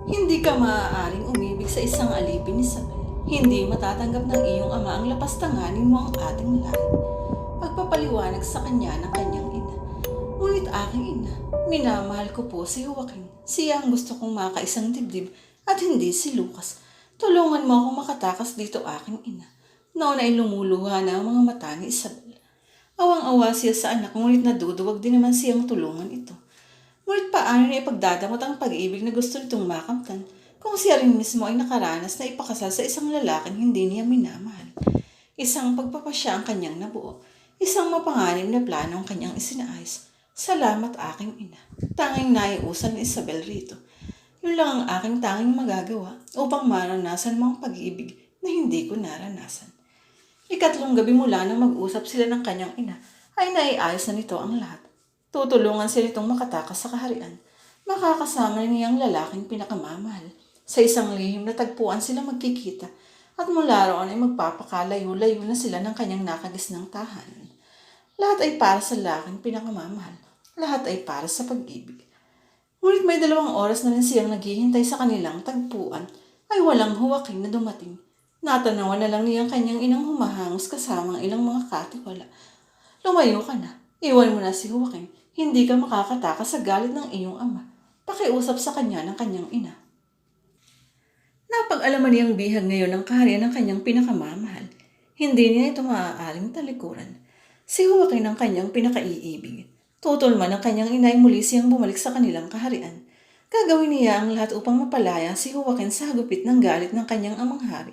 Hindi ka maaaring umibig sa isang alipin, Isabel. Hindi matatanggap ng iyong ama ang lapastanganin mo ang ating lahi. Pagpapaliwanag sa kanya ng kanyang ina. Ngunit aking ina, minamahal ko po si Joaquin. Siya ang gusto kong makaisang dibdib at hindi si Lucas. Tulungan mo akong makatakas dito, aking ina. Noon ay lumuluha na ang mga mata ni Isabel. Awang-awa siya sa anak, ngunit naduduwag din naman siyang tulungan ito. Ngunit paano niya ipagdadamot ang pag-ibig na gusto nitong makamtan kung siya rin mismo ay nakaranas na ipakasal sa isang lalaking hindi niya minamahal? Isang pagpapasya ang kanyang nabuo, isang mapanganib na plano ang kanyang isinaayos. Salamat, aking ina. Tanging naiusan ni Isabel rito. Yun lang ang aking tanging magagawa upang maranasan mo ang pag-ibig na hindi ko naranasan. Ikatlong gabi mula nang mag-usap sila ng kanyang ina, ay naiayos na nito ang lahat. Tutulungan sila nitong makatakas sa kaharian. Makakasama niya ang lalaking pinakamamahal. Sa isang lihim na tagpuan sila magkikita at mula roon ay magpapakalayo-layo na sila ng kanyang nakagisnang tahanan. Lahat ay para sa lalaking pinakamamahal. Lahat ay para sa pag-ibig. Ngunit may 2 oras na rin siyang naghihintay sa kanilang tagpuan ay walang huwaking na dumating. Natanawan na lang niya ang kanyang inang humahangos kasama ang ilang mga katiwala. Lumayo ka na. Iwan mo na si Joaquin. Hindi ka makakatakas sa galit ng iyong ama. Pakiusap sa kanya ng kanyang ina. Napag-alaman niyang bihag ngayon ang kaharian ng kanyang pinakamamahal. Hindi niya ito maaaring talikuran. Si Joaquin ang kanyang pinakaiibig. Tutol man ang kanyang ina ay muli siyang bumalik sa kanilang kaharian. Gagawin niya ang lahat upang mapalaya si Joaquin sa hagupit ng galit ng kanyang amang hari.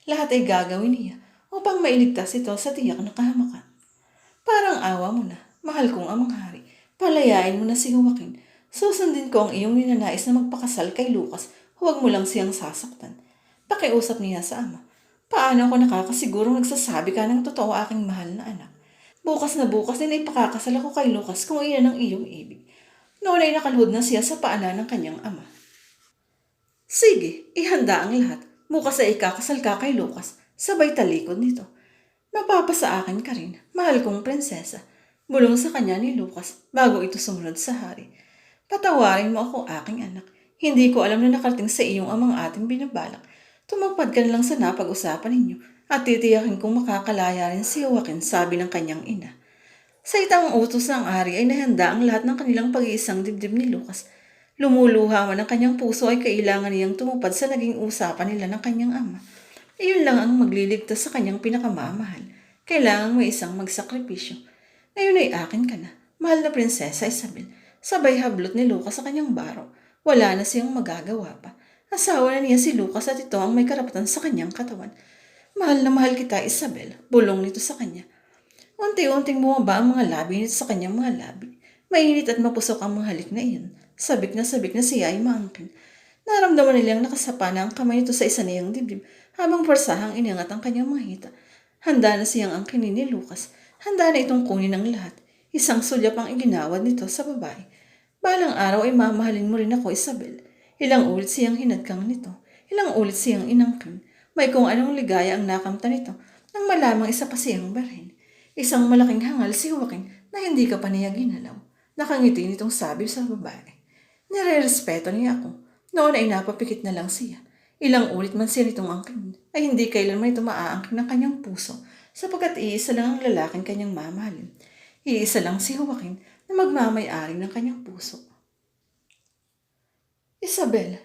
Lahat ay gagawin niya upang mailigtas ito sa tiyak na kahamakan. Parang awa mo na, mahal kong amang hari. Palayain mo na si Joaquin. Susundin ko ang iyong ninanais na magpakasal kay Lucas. Huwag mo lang siyang sasaktan. Pakiusap niya sa ama. Paano ako nakakasigurong nagsasabi ka ng totoo, aking mahal na anak? Bukas na bukas din ay pakakasal ako kay Lucas kung iyan ang iyong ibig. Noon ay nakaluhod na siya sa paanan ng kanyang ama. Sige, ihanda ang lahat. Bukas ay ikakasal ka kay Lucas. Sabay talikod nito. Mapapasa akin ka rin, mahal kong prinsesa. Bulong sa kanya ni Lucas bago ito sumunod sa hari. Patawarin mo ako, aking anak. Hindi ko alam na nakarating sa iyong amang ating binabalak. Tumapad ka na lang sa napag-usapan ninyo at titiyakin kong makakalaya rin si Joaquin, sabi ng kanyang ina. Sa itang utos ng ari ay nahanda ang lahat ng kanilang pag-iisang dibdib ni Lucas. Lumuluha man ang kanyang puso ay kailangan niyang tumupad sa naging usapan nila ng kanyang ama. Iyon lang ang magliligtas sa kanyang pinakamamahal. Kailangan may isang magsakripisyo. Ngayon ay akin ka na, mahal na prinsesa Isabel. Sabay hablot ni Lucas sa kanyang baro. Wala na siyang magagawa pa. Asawa na niya si Lucas at ito ang may karapatan sa kanyang katawan. Mahal na mahal kita, Isabel. Bulong nito sa kanya. Unti-unting bumaba ang mga labi nito sa kanyang mga labi. Mainit at mapusok ang mga halik na iyon. Sabik na siya ay maangkin. Naramdaman nilang nakasapa na ang kamay nito sa isa niyang dibdib habang parsahang inangat ang kanyang mga hita. Handa na siyang angkinin ni Lucas. Handa na itong kunin ang lahat. Isang sulyap ang iginawad nito sa babae. Balang araw ay mamahalin mo rin ako, Isabel. Ilang ulit siyang hinadkang nito. Ilang ulit siyang inangkin. May kung anong ligaya ang nakamta nito nang malamang isa pa siyang barhin. Isang malaking hangal si Joaquin na hindi ka pa niya ginalaw. Nakangiti nitong sabi sa babae. Nire-respeto niya ako. Noon ay napapikit na lang siya. Ilang ulit man siya nitong angkin ay hindi kailanman ito maaangkin ng kanyang puso sapagkat iisa lang ang lalaking kanyang mamahalin. Iisa lang si Joaquin na magmamay-ari ng kanyang puso. Isabel,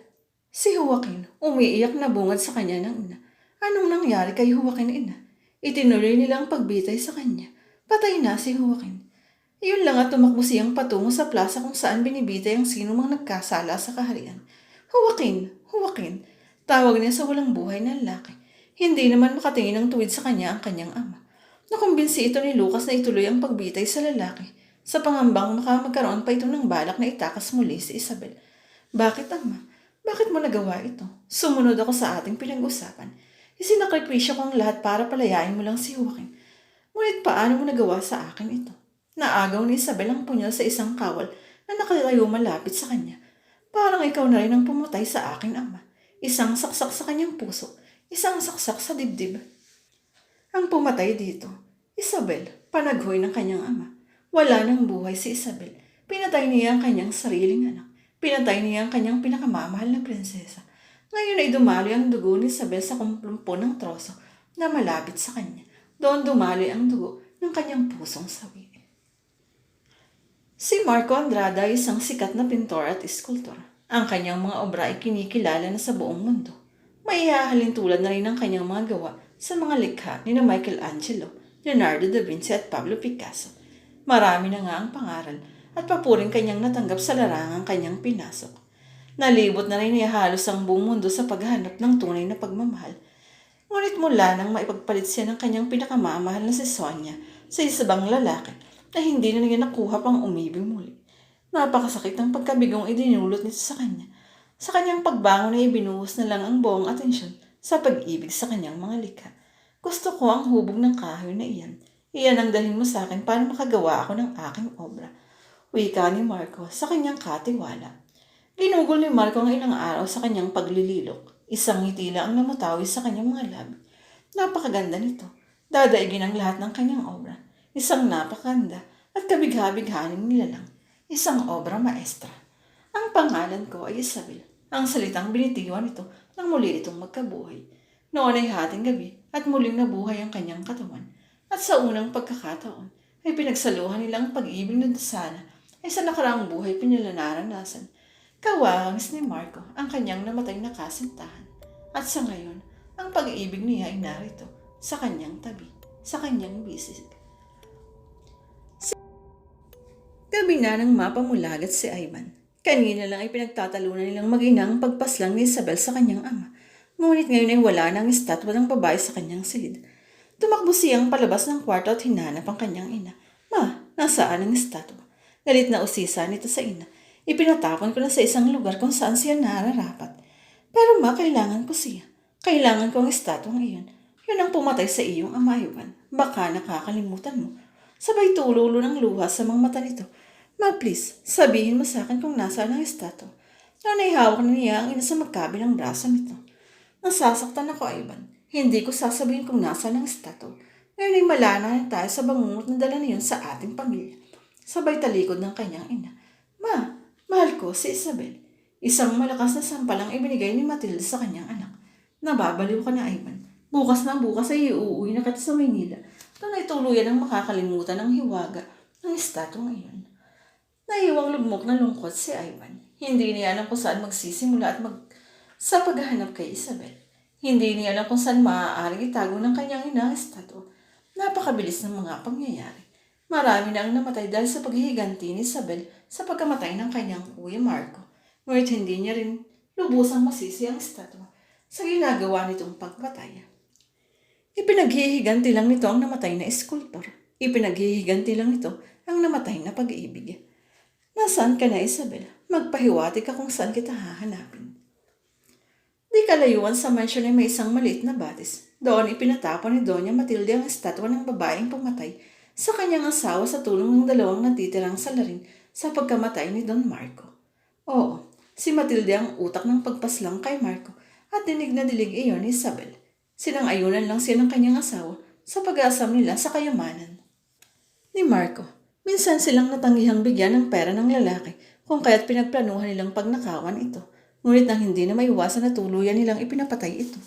si Joaquin umiiyak na bungad sa kanya ng ina. Anong nangyari kay Joaquin, ina? Itinuloy nila ang pagbitay sa kanya. Patay na si Joaquin. Iyon lang at tumakbo siyang patungo sa plaza kung saan binibitay ang sino mang nagkasala sa kaharian. Joaquin, Joaquin, tawag niya sa walang buhay na lalaki. Hindi naman makatingin ng tuwid sa kanya ang kanyang ama. Nakumbinsi ito ni Lucas na ituloy ang pagbitay sa lalaki sa pangambang magkaroon pa ito ng balak na itakas muli si Isabel. Bakit, ama? Bakit mo nagawa ito? Sumunod ako sa ating pinag-usapan. Isinakripisyo ko ang lahat para palayain mo lang si Joaquin. Ngunit paano mo nagawa sa akin ito? Naagaw ni Isabel ang punyal sa isang kawal na nakalayo malapit sa kanya. Parang ikaw na rin ang pumatay sa akin, ama. Isang saksak sa kanyang puso, isang saksak sa dibdib. Ang pumatay dito, Isabel, panaghoy ng kanyang ama. Wala nang buhay si Isabel. Pinatay niya ang kanyang sariling anak. Pinatay niya ang kanyang pinakamamahal na prinsesa. Ngayon ay dumaloy ang dugo ni Isabel sa kumplumpo ng troso na malapit sa kanya. Doon dumaloy ang dugo ng kanyang pusong sawi. Si Marco Andrada ay isang sikat na pintor at iskultor. Ang kanyang mga obra ay kinikilala na sa buong mundo. May ihahalin tulad na rin ang kanyang mga gawa sa mga likha ni Michelangelo, Leonardo da Vinci at Pablo Picasso. Marami na nga ang pangaral at papuring kanyang natanggap sa larangang kanyang pinasok. Nalibot na rin niya halos ang buong mundo sa paghahanap ng tunay na pagmamahal. Ngunit mula nang maipagpalit siya ng kanyang pinakamamahal na si Sonia sa isang lalaki na hindi na niya nakuha pang umibig muli. Napakasakit ng pagkabigong idinulot nito sa kanya. Sa kanyang pagbangon ay ibinuhos na lang ang buong atensyon sa pag-ibig sa kanyang mga likha. Gusto ko ang hubog ng kahoy na iyan. Iyan ang dalhin mo sa akin para makagawa ako ng aking obra. Wika ni Marco sa kanyang katiwala. Ginugol ni Marco ang ilang araw sa kanyang paglililok. Isang ngiti lang ang namutawi sa kanyang mga labi. Napakaganda nito. Dadaigin ang lahat ng kanyang obra. Isang napakaganda at kabigha-bighaning nilalang. Isang obra maestra. Ang pangalan ko ay Isabel. Ang salitang binitiwan ito nang muli itong magkabuhay. Noon ay hating gabi at muling nabuhay ang kanyang katawan. At sa unang pagkakataon ay pinagsaluhan nilang pag-ibig na sana ay sa nakaraang buhay pinalanaranasan. Kawangis ni Marco ang kanyang namatay na kasintahan. At sa ngayon, ang pag-ibig niya ay narito sa kanyang tabi, sa kanyang bisig. Gabi na nang mapamulagat si Ivan. Kanina lang ay pinagtatalunan nilang mag-inang pagpaslang ni Isabel sa kanyang ama. Ngunit ngayon ay wala na ang estatwa ng babae sa kanyang silid. Tumakbo siyang palabas ng kwarto at hinanap ang kanyang ina. Ma, nasaan ang estatwa? Galit na usisa nito sa ina. Ipinatapon ko na sa isang lugar kung saan siya nararapat. Pero ma, kailangan ko siya. Kailangan ko ang estatwang iyon. Yun ang pumatay sa iyong ama, Ivan. Baka nakakalimutan mo. Sabay tululo ng luha sa mga mata nito. Ma, please, sabihin mo sa akin kung nasaan ang estatwa. Noon ay hawak na niya ang ina sa magkabilang braso nito. Nasasaktan ako, Ivan. Hindi ko sasabihin kung nasaan ang estatwa. Ngayon ay malana na tayo sa bangungot na dala niyon sa ating pamilya. Sabay talikod ng kanyang ina. Ma, mahal ko si Isabel. Isang malakas na sampalang ibinigay ni Matilde sa kanyang anak. Nababaliw ka na, Ivan. Bukas na bukas ay iuuwi na kita sa Maynila. Doon ay tuluyan ang makakalimutan ng hiwaga ng estatwa ngayon. Naiwang lugmok na lungkot si Ivan. Hindi niya alam kung saan magsisimula at sa paghahanap kay Isabel. Hindi niya alam kung saan maaaring itago ng kanyang ina ang estatwa. Napakabilis ng mga pangyayari. Marami na ang namatay dahil sa paghihiganti ni Isabel sa pagkamatay ng kanyang kuya Marco. Ngunit hindi niya rin lubusang masisi ang estatwa sa ginagawa nitong pagpatay. Ipinaghihiganti lang nito ang namatay na eskultor. Ipinaghihiganti lang nito ang namatay na pag-ibig. Nasaan ka na, Isabel? Magpahiwati ka kung saan kita hahanapin. Di kalayuan sa mansyon ay may isang maliit na batis. Doon ipinatapon ni Doña Matilde ang estatwa ng babaeng pumatay sa kanyang asawa sa tulong ng dalawang natitirang salarin sa pagkamatay ni Don Marco. Oo, si Matilde ang utak ng pagpaslang kay Marco at dinig na dilig iyon ni Isabel. Sinang-ayunan lang siya ng kanyang asawa sa pag-asam nila sa kayamanan ni Marco. Minsan silang natanggihang bigyan ng pera ng lalaki kung kaya't pinagplanuhan nilang pagnakawan ito. Ngunit nang hindi na maiwasan na tuluyan nilang ipinapatay ito.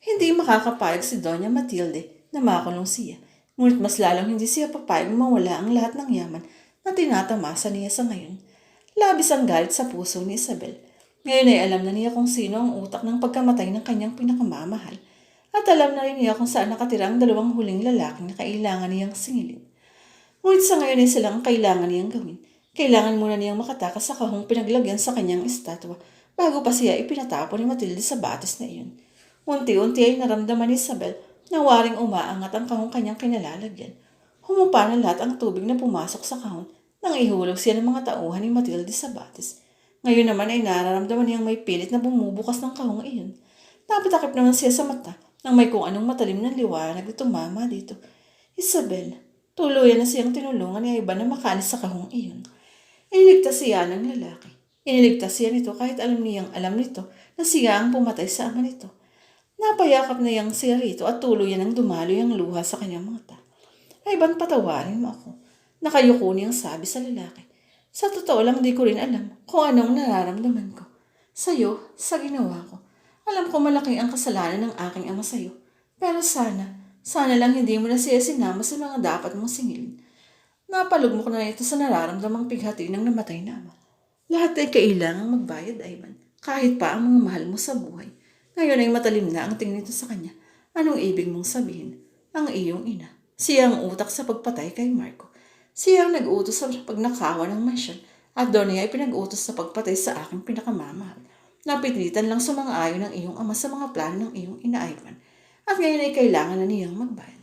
Hindi makakapayag si Doña Matilde na makulong siya. Ngunit mas lalong hindi siya papayag mawala ang lahat ng yaman na tinatamasa niya sa ngayon. Labis ang galit sa puso ni Isabel. Ngayon ay alam na niya kung sino ang utak ng pagkamatay ng kanyang pinakamamahal. At alam na rin niya kung saan nakatira ang dalawang huling lalaking na kailangan niyang singilin. Ngunit sa ngayon ay silang kailangan niyang gawin. Kailangan muna niyang makatakas sa kahong pinaglagyan sa kanyang estatwa bago pa siya ipinatapon ni Matilde sa batis na iyon. Unti-unti ay naramdaman ni Isabel na waring umaangat ang kahong kanyang kinalalagyan. Humupa na lahat ang tubig na pumasok sa kahon nang ihulog siya ng mga tauhan ni Matilde sa batis. Ngayon naman ay nararamdaman niyang may pilit na bumubukas ng kahong iyon. Napatakip naman siya sa mata nang may kung anong matalim na liwanag na tumama dito. Isabel, tuluyan na siyang tinulungan ni Ivan na makaalis sa kahong iyon. Iniligtas siya ng lalaki. Iniligtas siya nito kahit alam nito na siya ang pumatay sa ama nito. Napayakap na yang siya rito at tuluyan ang dumaloy ang luha sa kanyang mata. Ivan, patawarin mo ako. Nakayuko niyang sabi sa lalaki. Sa totoo lang di ko rin alam kung anong nararamdaman ko. Sa'yo, sa ginawa ko. Alam ko malaki ang kasalanan ng aking ama sa'yo. Pero sana lang hindi mo na siya sinama sa mga dapat mong singilin. Napalugmok na ito sa nararamdamang pighati ng namatay na ama. Lahat ay kailangang magbayad, Ivan. Kahit pa ang mga mahal mo sa buhay. Ngayon ay matalim na ang tingin nito sa kanya. Anong ibig mong sabihin? Ang iyong ina. Siya ang utak sa pagpatay kay Marco. Siya ang nag-utos sa pagnakawan ng mansyon at doon niya ay pinag-utos sa pagpatay sa aking pinakamamahal. Napilitan lang sumang-ayon ng iyong ama sa mga plano ng iyong ina Ivan. At ngayon ay kailangan na niyang magbayad.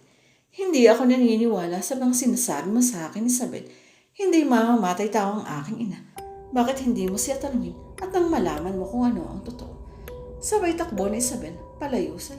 Hindi ako naniniwala sa mga sinasabi mo sa akin, Isabel. Hindi mamamatay tao ang aking ina. Bakit hindi mo siya tanungin at nang malaman mo kung ano ang totoo? Sabay takbo ni Isabel palayo sa